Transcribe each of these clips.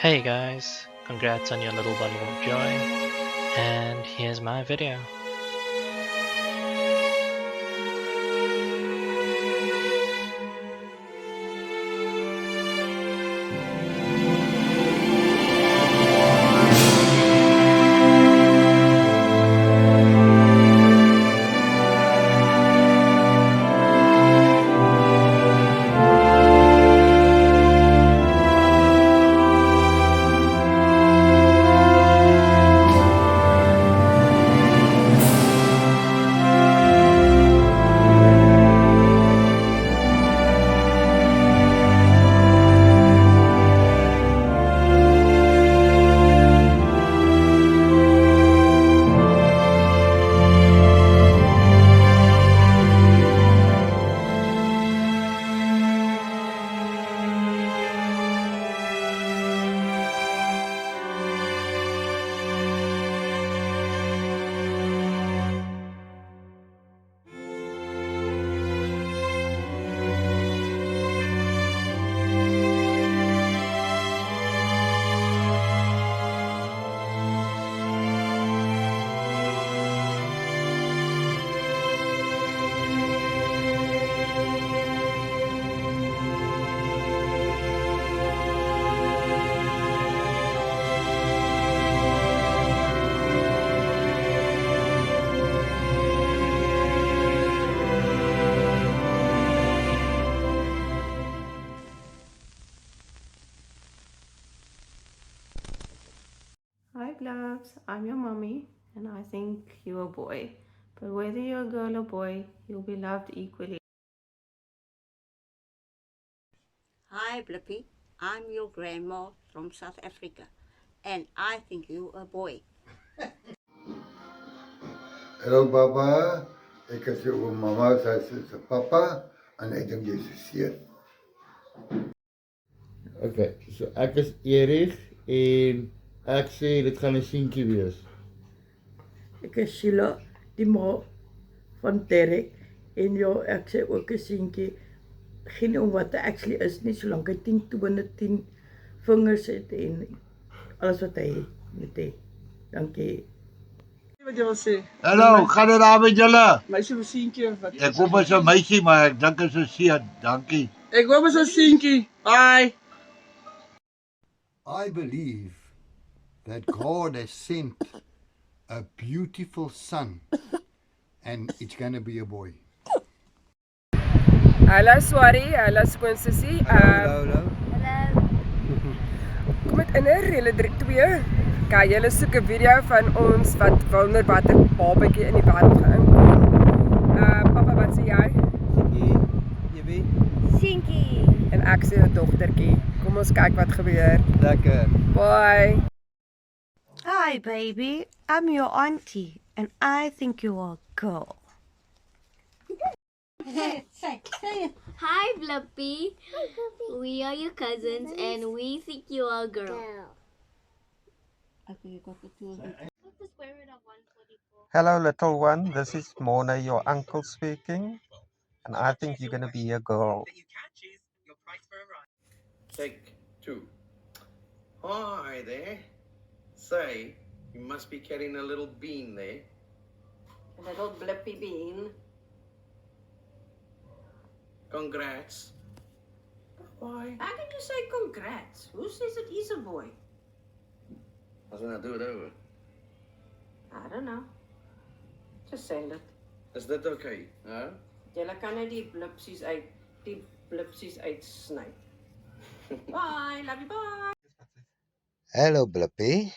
Hey guys, congrats on your little bundle of joy, and here's my video. Hi, Blubs. I'm your mommy, and I think you're a boy. But whether you're a girl or boy, you'll be loved equally. Hi, Blippy. I'm your grandma from South Africa, and I think you're a boy. Hallo Baba, ek is jou oom mamma, sy is 'n papa en ek dink jy's 'n seun. Okay, so ek is Erich en ek sê dit gaan 'n seentjie wees. Ek is Sheila, die ma van Derek en ja, ek sê ook 'n seentjie. Geen om wat hy actually is nie, solank hy 10 tone, 10 vingers het en alles wat hy moet hê. Dankie. Wat jy wil sê? Hallo, gaan dit daar met julle? Meisie of seentjie of wat? Ek hoop is 'n meisie, maar ek dink is 'n seun. Dankie. Ek hoop is 'n seentjie. Bye. I believe that God has sent a beautiful son and it's going to be a boy. Hallo Swari, hallo skoonsussie. Hallo. Kom met inner, julle 2. Kyk, julle soek 'n video van ons wat wonder watter babatjie in die wêreld gaan inkom. Papa, wat sê jy? Jy weet. Seentjie. En ek sê 'n dogtertjie. Kom ons kyk wat gebeur. Lekker. Bye. Hi, baby. I'm your auntie, and I think you're a girl. Hi, Bluppy. We are your cousins, and we think you are a girl. Hello, little one. This is Mona, your uncle speaking, and I think you're going to be a girl. Take 2. Hi there. Say, you must be carrying a little bean there. A little blippy bean. Congrats. Bye. How can you say congrats? Who says it is a boy? I was going to do it over. I don't know. Just send it. Is that okay? Huh? Julle kan net die blipsies uitsny. Bye, love you, bye. Hello, Blippy.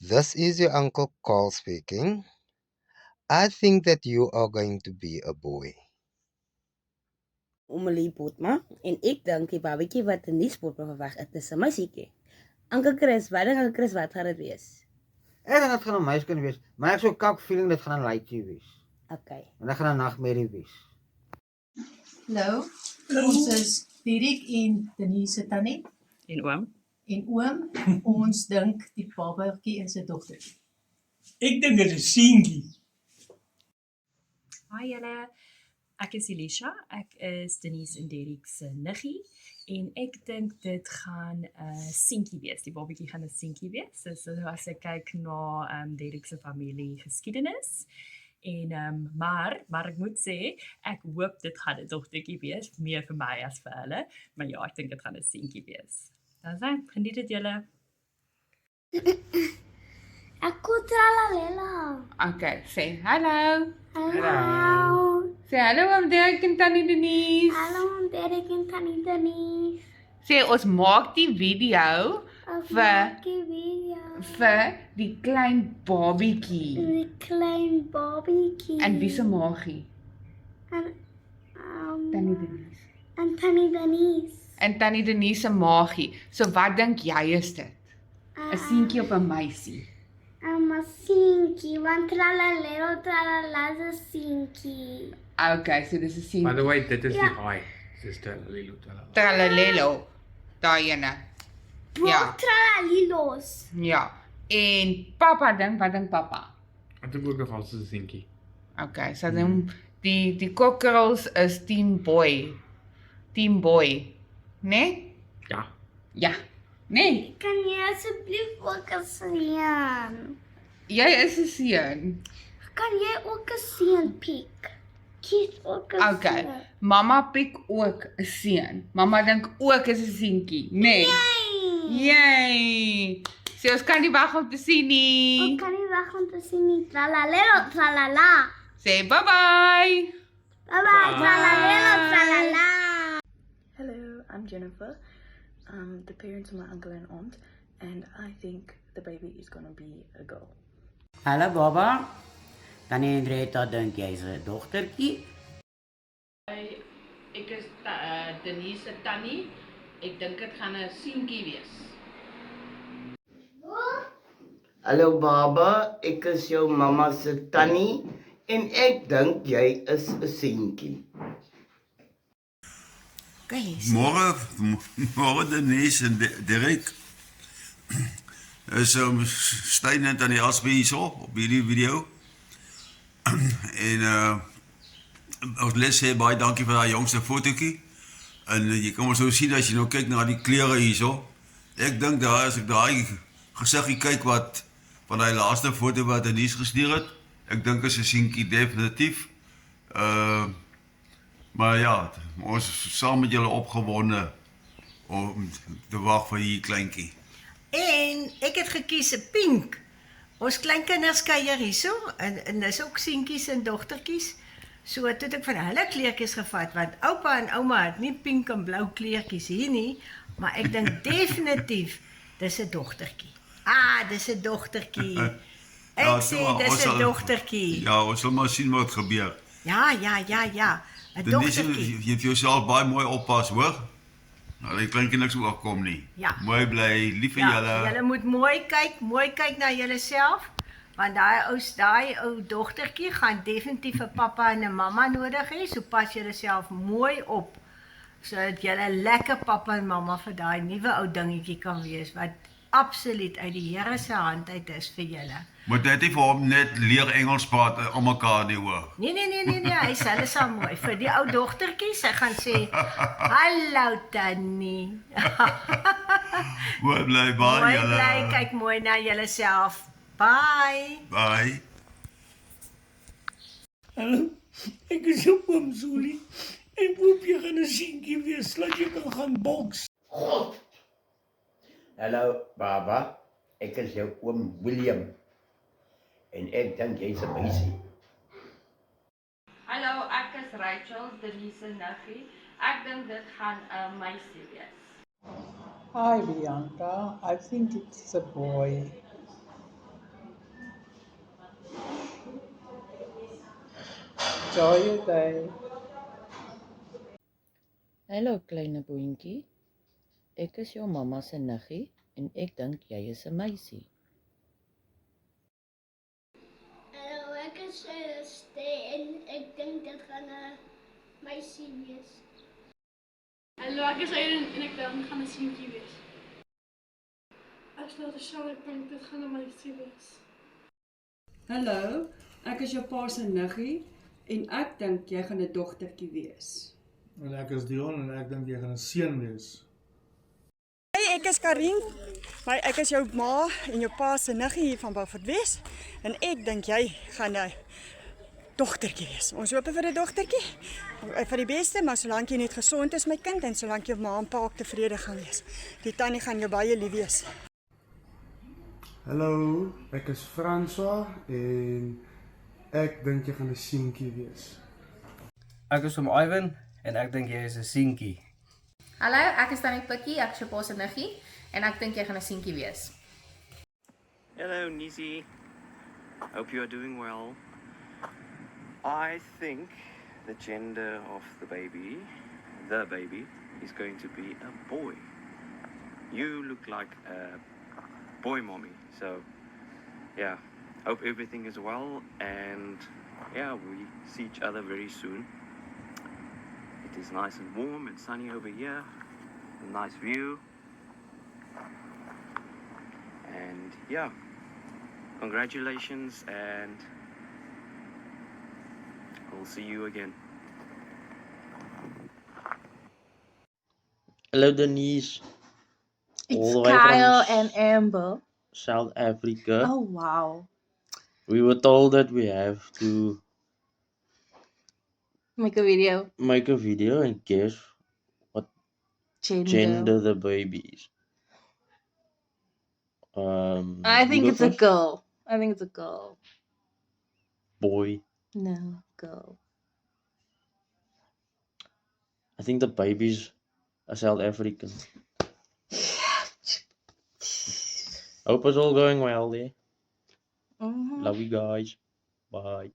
This is your Uncle Carl speaking. I think that you are going to be a boy. Omelie Potma, en ek dink die babatjie wat in die sportpro verwag het, is 'n meisietjie. Uncle Chris, wat gaan dit wees? Ek dink dit gaan 'n meisie wees, maar ek so kak feeling dit gaan 'n laaitjie wees. Okay. En dit gaan 'n nagmerrie wees. Hallo. Ons is Dirk en Denise tannie En oom. en oom. Ons dink die babatjie is 'n dogtertjie. Ek dink dit is seentjie. Hi julle. Ek is Elisha, ek is Denise en Derek se niggie en ek dink dit gaan 'n seentjie wees. Die babatjie gaan 'n seentjie wees. So as ek kyk na Derek se familie geskiedenis en maar ek moet sê ek hoop dit gaan 'n dogtertjie wees, meer vir my as vir hulle, maar ja, ek dink dit gaan 'n seentjie wees. Dan sien, geniet dit julle. Aku tralalela. Okay, sê hallo. Hallo. Sê hallo oom Derek en tannie Denise. Hallo oom Derek en tannie Denise. Sê ons maak die video vir die klein babietjie. Die klein babietjie. En wie se maagie? En Tannie Denise. En tannie Denise. En tannie Denise se maagie. So wat dink jy is dit? 'n seentjie of 'n meisie? 'n seentjie, want tralala is 'n seentjie. Okay, so dis 'n seentjie. By the way, dit is die haai. Dis Tralalelo. Tralalelo. Daai ene. Ja. Tralalilos. Ja. En pappa dink, wat dink pappa? Ek dink ook nog als 'n seentjie. Okay, so dan die cockerels is Team Boy. Team Boy. Nee? Ja. Ja. Nee. Kan jy asseblief ook 'n seun? Jy is 'n seun. Kan jy ook 'n seun piek? Kies ook 'n seun. Okay. Mamma piek ook 'n seun. Mamma dink ook is 'n seentjie, nee. Yay! So ons kan nie wag om te sien nie. Ek kan nie wag om te sien nie. Tralalelo, tralala. Sê bye-bye. Bye-bye, tralalelo, tralala. Hello, I'm Jennifer. The parents of my uncle and aunt, and I think the baby is gonna be a girl. Hallo baba. Tannie Hendrita dink jy's 'n dogtertjie? Ek is Denise se tannie. Ek dink dit gaan 'n seentjie wees. Hallo baba, ek is jou mamma se tannie en ek dink jy is 'n seentjie. Môre Denise en Derek. Is Stein en Tannie Asbie hierso op hierdie video. En ons les sê baie dankie vir daai jongste fotootjie. En jy kan maar so sien as jy nou kyk na die kleure hierso. Ek dink daar as ek daai gesiggie kyk wat van daai laaste foto wat Denise gestuur het, ek dink is 'n seentjie definitief. Maar ja, ons is saam met julle opgewonde om te wag vir hierdie kleintjie. En ek het gekies 'n pink. Ons kleinkinders kuier hierso en dis ook seentjies en dogtertjies. So toe het ek van hulle kleertjies gevat want oupa en ouma het nie pink en blou kleertjies hier nie, maar ek dink definitief dis 'n dogtertjie. Dis 'n dogtertjie. Ek sê dis 'n dogtertjie. Ja, ons sal maar sien wat gebeur. Ja. 'n Dogtertjie. Jy het jouself baie mooi oppas, hoor? Nou, die kleintjie niks oorkom nie. Ja. Mooi bly, lief vir julle. Julle moet mooi kyk na julleself, want daai ou dogtertjie gaan definitief 'n pappa en 'n mamma nodig hê, so pas julleself mooi op, sodat julle lekker pappa en mamma vir daai nuwe ou dingetjie kan wees, wat absoluut uit die Here se hand uit is vir julle. Moet net nie vir hom net leer Engels praat aan mekaar nie, hoor. Nee, hy sê hulle sal mooi. Vir die ou dogtertjie, sy gaan sê, hallo tannie. Mooi bly, bye Mooi julle. bly, kyk mooi na julleself. Bye. Bye. Hallo, ek is jou oom Zuli. Ek hoop jy gaan 'n seentjie wees, laat jy kan gaan boks. God! Hallo baba, ek is jou oom William. En ek dink jy's 'n meisie. Hallo, ek is Rachel, Denise se niggie. Ek dink dit gaan 'n meisie wees. Hi Bianca, I think it's a boy. Enjoy your day. Hallo kleine boontjie. Ek is jou mamma se niggie en ek dink jy is 'n meisie. Hallo, ek is en ek dink dit gaan 'n meisie wees. Hallo, ek is Aiden en ek dink dit gaan 'n seentjie wees. Ek stel dieselfde dink dit gaan 'n meisie wees. Hallo, ek is jou pa se niggie En ek dink jy gaan 'n dogtertjie wees. En ek is Dion en ek dink jy gaan 'n seun wees. Hey, ek is Karin, maar ek is jou ma en jou pa se niggie hier van Beaufort Wes en ek dink jy gaan 'n dogtertjie wees. Ons hoop vir 'n dogtertjie. Vir die beste, maar solank jy net gesond is my kind en solank jou ma en pa ook tevrede gaan wees. Die tannie gaan jou baie lief wees. Hallo, ek is François en ek dink jy gaan 'n seentjie wees. Ek is Ivan en ek dink jy is 'n seentjie. Hallo, ek is Tannie Pikkie, ek is jou pa se niggie en ek dink jy gaan 'n seentjie wees. Hello, Nisi. Hope you are doing well. I think the gender of the baby is going to be a boy. You look like a boy mommy, so yeah, hope everything is well and yeah, we see each other very soon. It is nice and warm and sunny over here, a nice view, and yeah, congratulations and we'll see you again. Hello Denise. It's Kyle and Amber. South Africa. Oh wow. We were told that we have to Make a video. make a video and guess what gender the baby is. I think it's a Budapest? girl. I think it's a girl. Boy. No, girl. I think the baby's a South African. Hope it's all going well there. Mhm. Love you guys. Bye.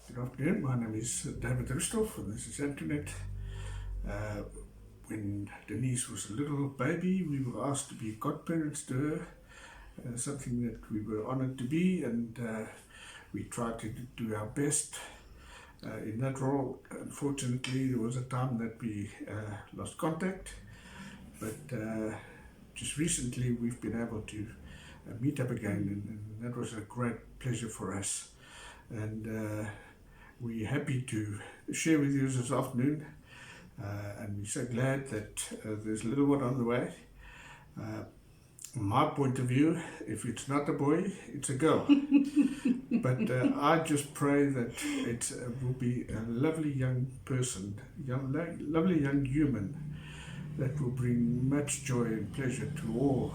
Good afternoon, my name is David Rusthoff and this is Antoinette. When Denise was a little baby, we were asked to be godparents to her, something that we were honoured to be, and we tried to do our best in that role. Unfortunately, there was a time that we lost contact, but just recently we've been able to meet up again, and that was a great pleasure for us. And we're happy to share with you this afternoon, and we're so glad that there's a little one on the way. From my point of view, if it's not a boy, it's a girl. But I just pray that it will be a lovely young person, lovely young human that will bring much joy and pleasure to all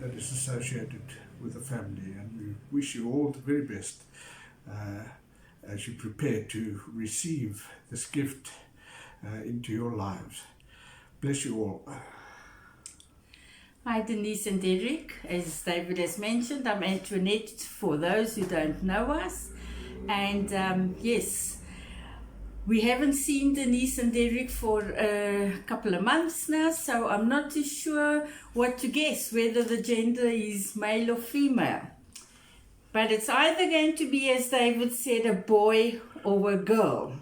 that is associated with the family. And we wish you all the very best as you prepare to receive this gift into your lives. Bless you all. Hi Denise and Derek. As David has mentioned, I'm Antoinette for those who don't know us. And yes, we haven't seen Denise and Derek for a couple of months now, so I'm not too sure what to guess, whether the gender is male or female. But it's either going to be, as David said, a boy or a girl.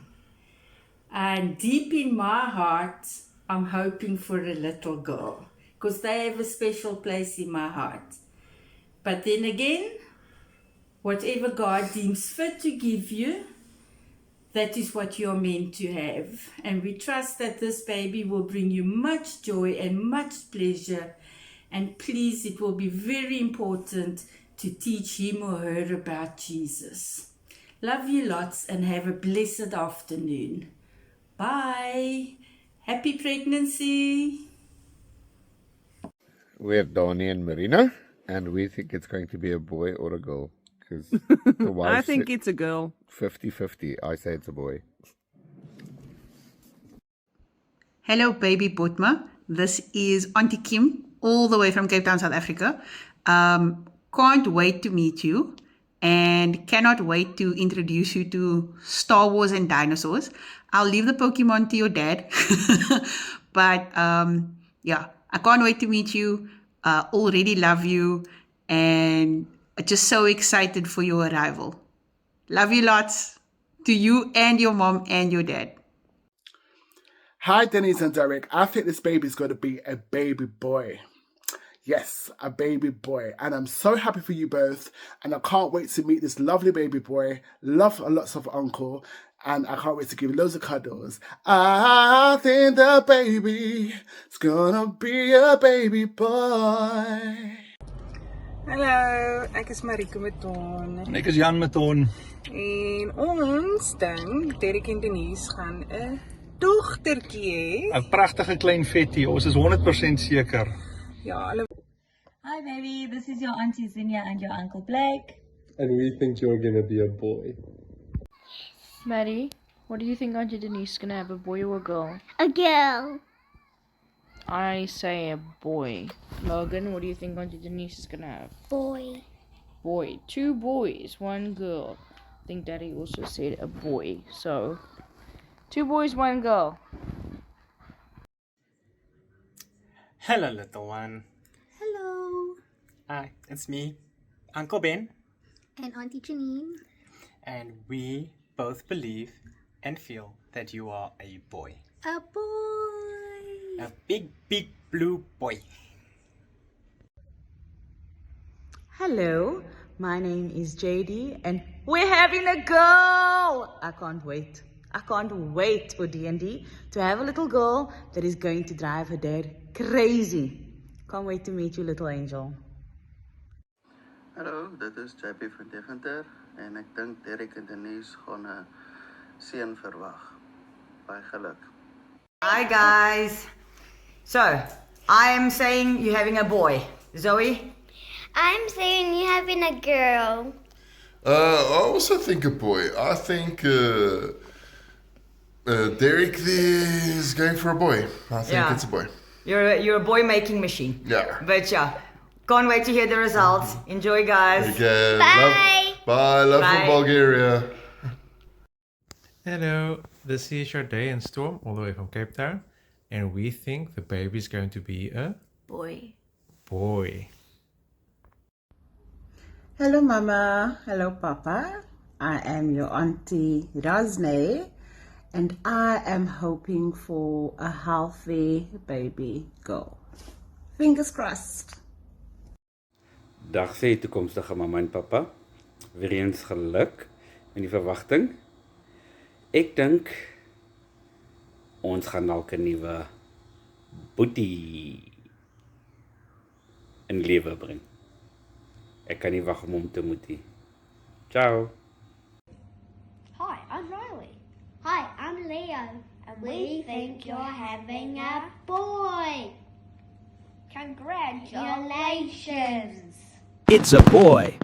And deep in my heart, I'm hoping for a little girl, because they have a special place in my heart. But then again, whatever God deems fit to give you, that is what you're meant to have. And we trust that this baby will bring you much joy and much pleasure. And please, it will be very important to teach him or her about Jesus. Love you lots and have a blessed afternoon. Bye. Happy pregnancy. We're Donnie and Marina, and we think it's going to be a boy or a girl. Because the wife I think it's a girl. 50-50. I say it's a boy. Hello, baby Botma. This is Auntie Kim, all the way from Cape Town, South Africa. Can't wait to meet you and cannot wait to introduce you to Star Wars and dinosaurs. I'll leave the Pokemon to your dad. But yeah, I can't wait to meet you. Already love you and just so excited for your arrival. Love you lots, to you and your mom and your dad. Hi, Denise and Derek. I think this baby's going to be a baby boy. Yes, a baby boy. And I'm so happy for you both. And I can't wait to meet this lovely baby boy. Love lots of uncle. And I can't wait to give loads of cuddles. I think the baby is gonna be a baby boy. Hallo, ek is Mariko Meton. En ek is Jan Meton. En ons dink Derek en Denise gaan 'n dogtertjie hê. 'n Pragtige klein vettie, ons is 100% seker. Ja, hulle. Hi baby, this is your auntie Zinnia and your uncle Blake. And we think you're gonna be a boy. Maddie, what do you think Auntie Denise is gonna have, a boy or a girl? A girl. I say a boy. Logan, what do you think Auntie Denise is gonna have? Boy. Boy. 2 boys, 1 girl. I think Daddy also said a boy. So, 2 boys, 1 girl. Hello, little one. Hello. Hi, it's me, Uncle Ben, And Auntie Janine. and we both believe and feel that you are a boy. A boy. A big, big blue boy. Hello, my name is JD and we're having a girl! I can't wait. I can't wait for D&D to have a little girl that is going to drive her dad crazy. Can't wait to meet you, little angel. Hallo, dit is JP van Deventer en ek dink Derek en Denise gaan 'n seun verwag. Baie geluk. Hi guys. So, I am saying you're having a boy. Zoe? I'm saying you're having a girl. I also think a boy. I think Derek there is going for a boy. I think Yeah. it's a boy. You're a boy making machine. Yeah. But yeah, can't wait to hear the results. Enjoy guys. Okay. Bye. Bye. Love from Bye. Bulgaria. Hello, this is Sade and Storm, all the way from Cape Town, and we think the baby is going to be a Boy. boy. Hello, Mama. Hello, Papa. I am your Auntie Rosne, and I am hoping for a healthy baby girl. Fingers crossed. Dag sê toekomstige mamma en pappa. Weer eens geluk in die verwagting. Ek dink ons gaan dalk 'n nuwe boetie in lewe bring. Ek kan nie wag om hom te moet nie. Ciao. Hi, I'm Riley. Hi, I'm Leo. And we think you're having a boy. Congratulations. It's a boy.